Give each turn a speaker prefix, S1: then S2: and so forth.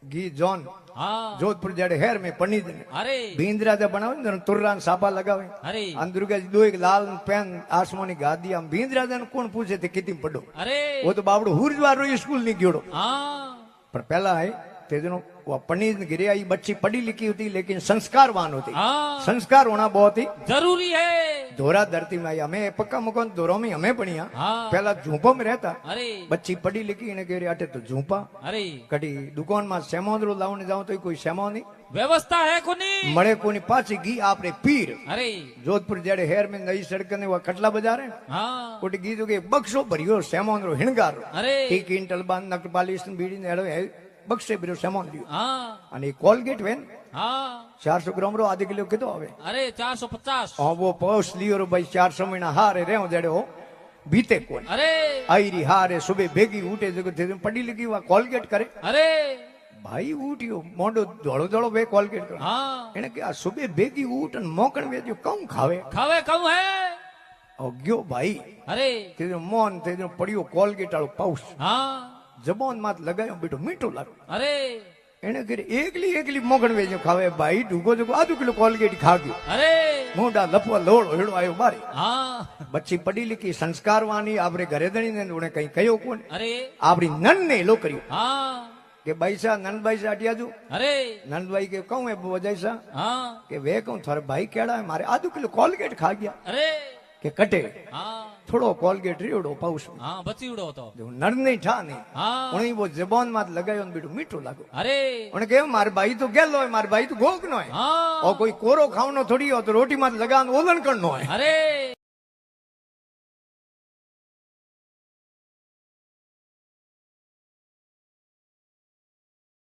S1: घी John
S2: हाँ
S1: जोधपुर जड़े हेर में पनीर
S2: अरे
S1: भींदरा जब बनावे ने तुर्रा सापा लगावे
S2: अरे
S1: अंदर के दो एक लाल पेन आसमानी गादी हम भींदरा जन कौन पूछे थे कितनी पढ़ो
S2: अरे
S1: वो तो बाबड़ो हुरजवारो स्कूल नहीं गयोड़ो
S2: हाँ
S1: पर पहला है तेजनो वो पनीर गिरे आई बच्ची पढ़ी लिखी होती लेकिन संस्कारवान होती
S2: हाँ
S1: संस्कार होना बहुत ही
S2: जरूरी है
S1: धोरा धरती में आई हमें पक्का मुकान धोरा में हमें पढ़िया
S2: हाँ
S1: पहला झूंपा में रहता
S2: अरे
S1: बच्ची पढ़ी लिखी इन्हें कह रही आटे तो झूंपा
S2: अरे
S1: कटी दुकान में सेमोदरो लावने जाओ तो कोई सेमो नहीं
S2: व्यवस्था है कोनी
S1: मळे कोनी पाची घी आपरे पीर
S2: अरे
S1: जोधपुर जड़े हेर में नई सड़क ने वो कटला बाजार है
S2: हाँ
S1: कोटी घी जो के बक्सो भरियो सेमोदरो हिणगार
S2: अरे
S1: 1 क्विंटल बांध नक पालिश बीड़ी ने हेडो बक्से भरियो सेमोन लियो
S2: हाँ
S1: અને કોલગેટ વેન
S2: हाँ
S1: 400 ग्राम रो आधे किलो कितो आवे
S2: अरे 450
S1: हां वो पौस लियो रो भाई 400 महीना हारे रेव जड़े हो बीते कोन
S2: अरे
S1: आईरी हारे सुबह बेगी उठे जगह थे पड़ी लिखी वा कोलगेट करे
S2: अरे
S1: भाई उठियो मोडो धोळो धोळो बे कोलगेट करे
S2: हाँ
S1: એને કે આ સુબે ભેગી ઉઠ અને મોકણ વેજો કમ ખાવે
S2: खावे कहूँ है
S1: ગયો ભાઈ
S2: अरे
S1: તેજો મોન તેજો પડ્યો કોલગેટ વાળો પાઉસ
S2: हाँ
S1: જબાન માં લગાયો બેટો મીઠો લાગ્યો
S2: अरे
S1: એને કે એકલી એકલી મોકણ વેજો ખાવે ભાઈ ઢૂકો જો આધો કિલો કોલગેટ ખા ગયો
S2: अरे
S1: મોઢા લપવા લોડો હેડો આવ્યો બારે
S2: हाँ
S1: બચ્ચી પડી લીખી સંસ્કારવાની આપણે ઘરે દણીને ઉણે કઈ કયો કોણ
S2: अरे
S1: આપણી નન ને લો કર્યું
S2: हाँ
S1: કે બાઈસા નંદભાઈ સે અટિયાજુ
S2: अरे
S1: નંદભાઈ કે કહું એ બજાઈસા
S2: हाँ
S1: કે વે કહું થારે ભાઈ કેડા है मारे आधो किलो कोलगेट खा गया
S2: अरे
S1: કે કટે
S2: हाँ
S1: થોડો કોલગેટ રીડો પાઉસ
S2: हाँ बची उड़ो तो
S1: जो नर नहीं ठा नहीं
S2: हाँ
S1: उन्हें वो जबान मात लगायो ने बेटो मीठो लागो
S2: अरे
S1: उन्हें कहे मारे भाई तो गेलो है मारे भाई तो गोग नो है
S2: हाँ
S1: और कोई कोरो खावनो थोड़ी हो तो रोटी मात लगान ओलन करनो है
S2: अरे